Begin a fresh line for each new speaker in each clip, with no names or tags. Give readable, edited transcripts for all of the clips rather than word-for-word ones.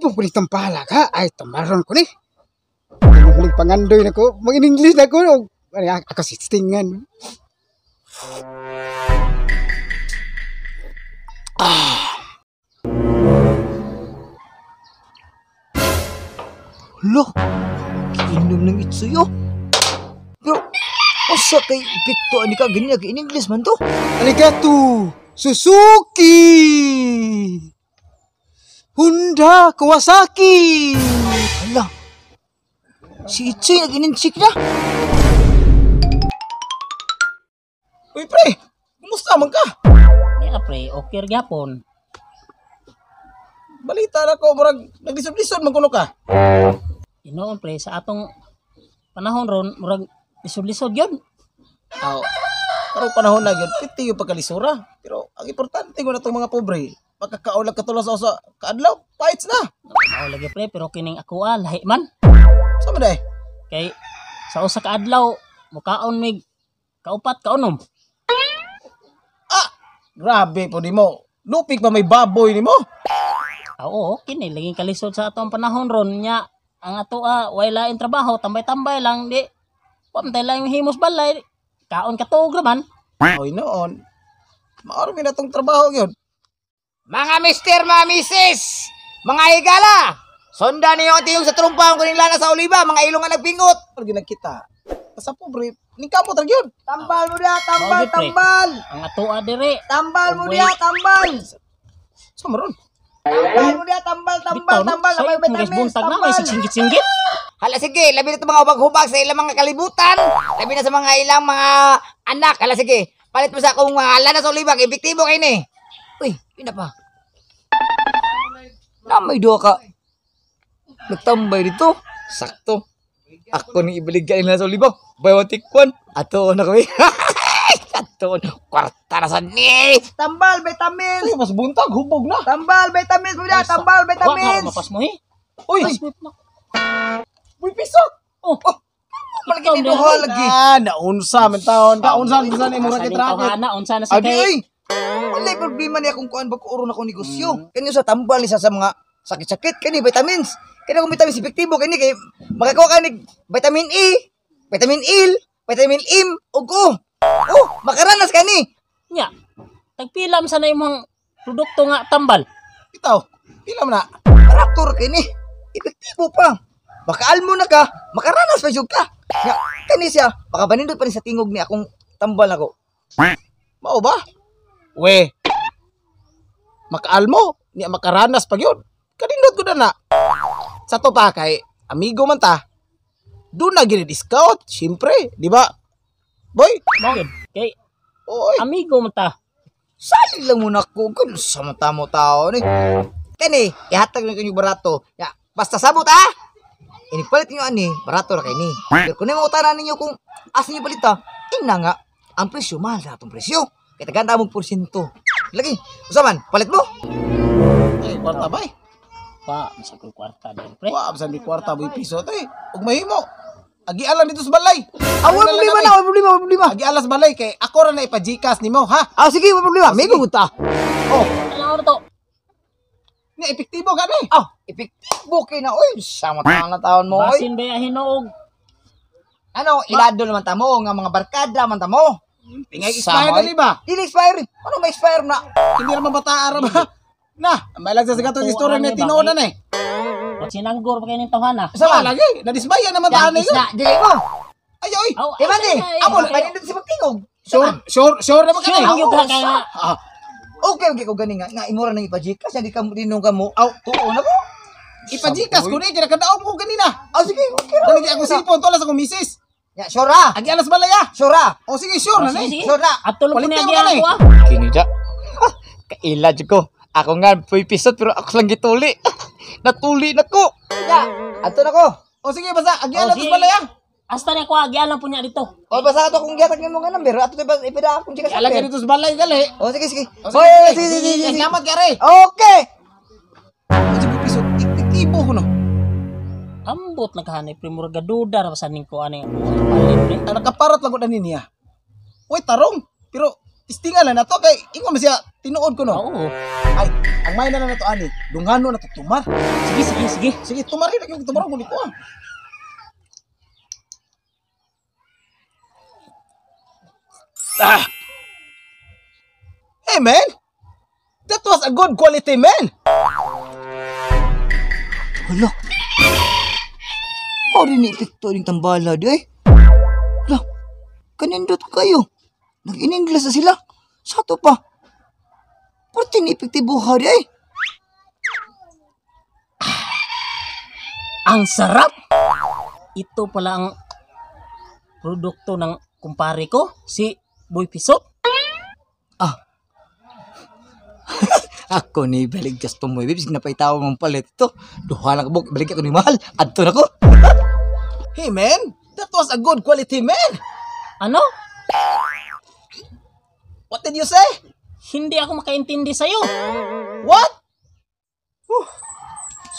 epektibo ko ni tampala ka. Ay, tamaron ko ni. Huling pangandoy na ko. Mag-in-English na ko. Ako sistingan.
Lo, inom ng itsuyo. Pero, asa kay Victo ani ka ganyan in English man to?
Arigato, Suzuki, Honda, Kawasaki.
Hala, si Itsuy nag-ininchik na.
Uy, pre! Kumusta man ka?
Niya pre, okay ra gyapon.
Balita na ko, murag naglisod-lisod man kuno ka.
Inoon pre, sa atong panahon ron, murag lisod-lisod yun.
Aw. Pero panahon na gyud, piti yung pagkalisura. Pero ang importante ko na itong mga pobre, pagkakaulag katulas ako sa kaadlaw, fights na.
Mao lagi pre, pero kining ako lahi man.
Sama na eh.
Kay sa usa ka adlaw, mukaon mig kaupat kaunom.
Grabe po ni mo. Lupig pa may baboy ni mo.
Oo, kini laging kalisod sa atong panahon ron nya. Ang ato way lain trabaho, tambay-tambay lang di. Pamtay lang yung himos balay. Kaon katog man.
Oy noon. Maarmi na tong trabaho yun.
Mga mister, mga misis, mga higala, sonda niyo ang tiyong sa trumpang kuning lana sa oliba, mga ilong nga nagpingot.
Ano ginagkita? Sa pobre, ni kamot ra gyud.
Tambal mo diya, tambal,
Mao, pre.
tambal.
Ang ato dire.
Tambal mo diya, tambal.
Sa maron.
Tambal mo diya, tambal, tambal, tambal. May vitamins,
buntag na, may
tambal.
singgit-singgit.
Hala sige, labi na ito mga hubag-hubag sa ilang mga kalibutan. Labi na sa mga ilang mga anak. Hala sige, palit mo sa akong mga lana sa oliba, epektibo kayo ni. Uy, yun na pa. Na may duha ka. Nagtambay dito. Sakto. Ako ni ibaligay na sa oliba. Bayawatik kwan. Ato na kami. Ato na. Kwarta na sa ni. Tambal, vitamins.
Ay, mas buntag, hubog na.
Tambal, vitamins mo diya. Tambal,
Wa ka
vitamins.
mapas mo eh.
Uy, uy piso.
Oh,
Malagi
ikaw,
dito
Dere.
ha lagi.
Naunsa man taon. Naunsa man imong rakit-rakit.
unsa na sa
Abi
kay.
ay.
Wala problema niya kung kuan ba ko oron ako negosyo. Kanyo sa tambal isa sa mga sakit-sakit kani vitamins. Kani kung vitamins epektibo kani kay makakuha ka ni vitamin E, vitamin Il, vitamin M ug O. Oh, makaranas kani.
Nya. Tagpilam sa na imong produkto nga tambal.
Bitaw. Pila man na.
Karakter kani. Epektibo pa. Baka almo na ka, makaranas pa jud ka. Ya, kani siya, baka banindot pa ni sa tingog ni akong tambal ako.
Mao ba? We. Makaalmo, niya makaranas pag yun. Kanindot ko na na. Sa to pa kay amigo man ta. Doon na gini discount, syempre, di ba? Boy,
Mao gid. Kay
oy,
amigo man ta.
Sali lang muna ko kun sa mata mo tao ni. Kani, ihatag lang kanyo barato. Ya, basta sabot ha. Inipalit niyo ani, barato ra kay ni. Pero kung mo utanan ninyo kung asa niyo palita, ina nga ang presyo mahal sa atong presyo. Kaya ganda mong porsyento. Lagi, usaman, palit mo.
ay, kwarta ba eh?
Pa, sa kwarta din pre.
Wa, bisan di kwarta boy piso to eh. Ug mahimo. Agi alam dito sa balay.
Wala problema na, wala problema, wala problema.
Agi alas balay kay ako ra na ipa-GCash nimo ha.
Sige, wala problema. May guguta.
Oh,
Ano to?
ni epektibo gani.
Epektibo kay na, oy. Sama na taon mo, oy.
Basin ba hinuog?
Ano, ilado naman tamo, nga mga barkada man tamo.
Tingay
Sama,
expire
oy.
na ba?
Dili expire. Ano may expire na?
Hindi ra mabataan ra ba? Na, may lang sa gato istorya ni tinuod na eh.
At sinanggor pa kayo ng tawhana.
Sama.
Lagi, nadisbaya naman taan
Yan,
yun.
isna, dili mo.
Ay, oy.
Aw,
Di ba, di? Amo,
ay,
pwede dito si Magtingog.
Sure naman ka
Sure,
na.
yung ka nga.
Okay, okay, ko gani nga. Nga, imura nang ipajikas. Hindi ka dinong ka mo. Aw, tuon ako.
Ipa-GCash ko na, kinakadaog ko ganina.
Sige, okay ra.
Ganagi ako sipon, tola sa kong misis.
Ya, sura.
Agi alas balaya.
Sura.
O sige, sure na
Sige,
eh.
sige.
Sura.
At tulog ko
Palitin
na
mo
diyan
ka na
ako
Kini ja. Kaila jud ko. Ako nga puy pisot pero ako lang gituli. Natuli na ko. Ya, ato na ko.
O sige, basta, agi
Oh,
alas
sige.
balaya.
Hasta na ko agi alam po niya dito.
O basta ato kung giatag nimo nga number, ato ba ipida akong chika sa.
Alagay dito sa balay, gali.
O sige, sige.
O
Oy,
sige,
sige.
Salamat ka rin.
Okay.
O sige, piso, iktibo ko no.
Ambot naghanay primura gaduda ra sa ning ko ani palit pre.
Ang nakaparat lang ko na niya. Uy, tarong. Pero, Tistingan lang na to kay ingon man siya tinuod ko no.
Oo.
Ay, ang may na to ani, dungano na to tumar.
Sige, sige, sige.
Sige, tumarin na yung tumarong ko ah. Ah! Hey man! That was a good quality man!
Hala. Mao rin ni epekto ning tambala di ay. Hala. Kanindot kayo. Nag-in-English na sila. Sa to pa. Pati ni epektibo ha di ay.
Ang sarap! Ito pala ang produkto ng kumpare ko, si Boy Pisot.
Ako ni balik just to mo bibs napaitaw mong palit ito. Duha lang kabog balik ako ni mahal. Adto na ko.
Hey man! That was a good quality man!
Ano?
What did you say?
Hindi ako makaintindi sa'yo.
What?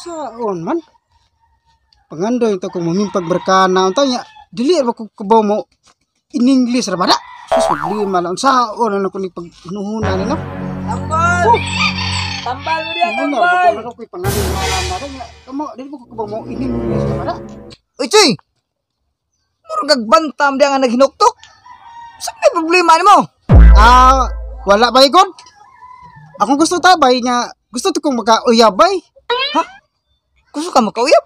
Saon man. Pangandoy ito kung mamimpag berkana. Unta niya, dili ba ko kabaw mo in English ra ba da? Sus, problema lang. Saon ano ko ni pagnuhunan nila.
Tambal! Tambal mo diyan,
Ano ba ko ko'y pangandoy na alam na. Kamo, dili ba ko kabaw mo in English ra ba da?
Uy, Choy! Murag bantam diyan nga naghinuktok. Saan may problema ni mo?
Wala ba ikon? Ako gusto tabay nga, gusto to kong maka-uyabay.
Gusto ka makauyab?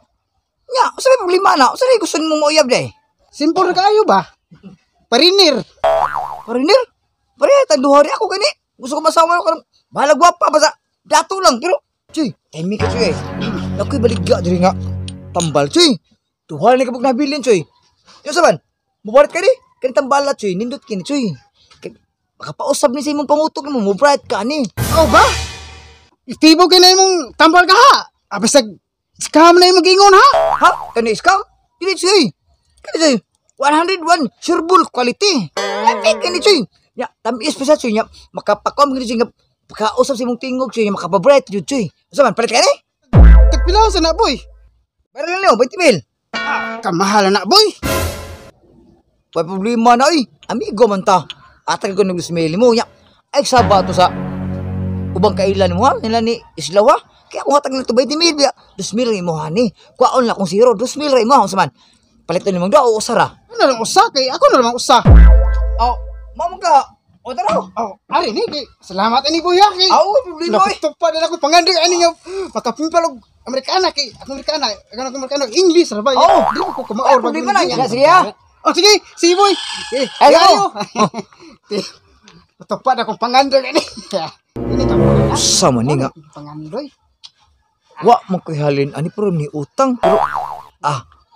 Nya, saan may problema na? Saan gusto mo mauyab day?
Simple kayo ba? Parinir.
Parinir? Parinir, tanduhari ako gani. Gusto ko masawa ko. Bahala gwapa, basta dato lang. Pero, Choy, emi ka, Choy. Ako'y baligya diri nga. Tambal, Choy. Tuhal ni kapag nabilin, Choy. Yung saban, mubarit ka ni. Kani tambala, Choy. Nindot kini, Choy. Makapausap ni sa imong pangutog mo. Mubarit ka ni.
Oh ba? Istibo ka na imong tambal ka ha. Abasag, scam na imong gingon ha.
Ha? Kani scam? Dili, Choy. Kani, Choy. 101 sureball quality. Epic kani, Choy. Ya, tamis pa siya, Choy. Ya, makapakom kani, Choy. Makausap sa imong tingog, Choy. Makapabright, Choy. Saban, palit ka ni?
Tagpilaw sa na boy.
Pero lang niyo, 20 mil.
Kamahal na boy.
May problema na, oy. Amigo man ta. Atag ko nag-smell mo. Ya, ay, saba to sa ubang kailan mo, ha? Nila ni Islaw, ha? Kaya kung hatag na ito, 20 mil, 2 mil rin mo, ha? Ni, kuwaon lang kung 0, 2 mil rin mo, ha? Saman, palitan ni mong daw, usara.
Ano lang usa kay ako na lang usa.
Oh, mamo ka. O, tara.
Oh, ari ni kay salamat ani boy ha kay.
Aw, problema, oy.
Nakutop pa din ako pangandoy ani nga makapimpal og Amerikana kay ako Amerikana. Ako Amerikana English ra ba?
Oh.
Di ko kumaor ba?
Problema na yan. Sige, ha?
Oh, sige, sige boy.
Ay,
ayo. Nakutop pa na akong pangandoy ani. Ini ka mo.
Sama ni nga.
Pangandoy.
Wa mo ko'y halin ani pero ni utang pero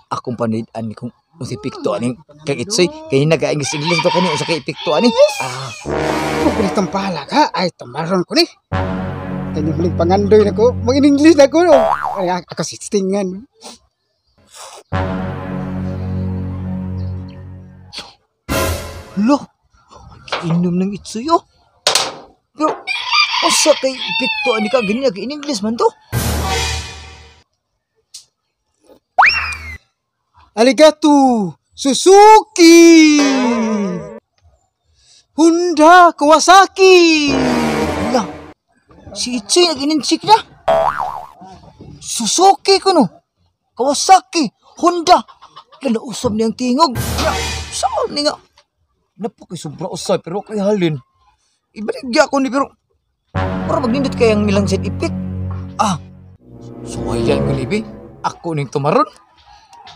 akong panid ani kung si pikto ani kay itsoy kay nagaingis English to kani usa kay pikto ani.
Ko kulit ang pala ka. Ay, tamaron ko ni. Kanya muling pangandoy na ko. Mag-in-English na ko. Ay, ako sistingan.
Lo, inom ng itsoy oh. Pero usa kay pikto ani ka gani nag in English man to.
Arigato Suzuki Honda Kawasaki.
Wala. Si Itsoy nag-ininsik na. Suzuki ko no. Kawasaki. Honda. Kaya nausap niyang tingog. Ya, saan ni nga? Napo kay sobra usay pero kay halin. Ibaligya ko ni pero para magnindot kayang nilang side effect. So ayan ko libi. Ako ning tumaron.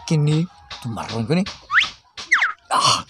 Kini tumaron ko ni.
At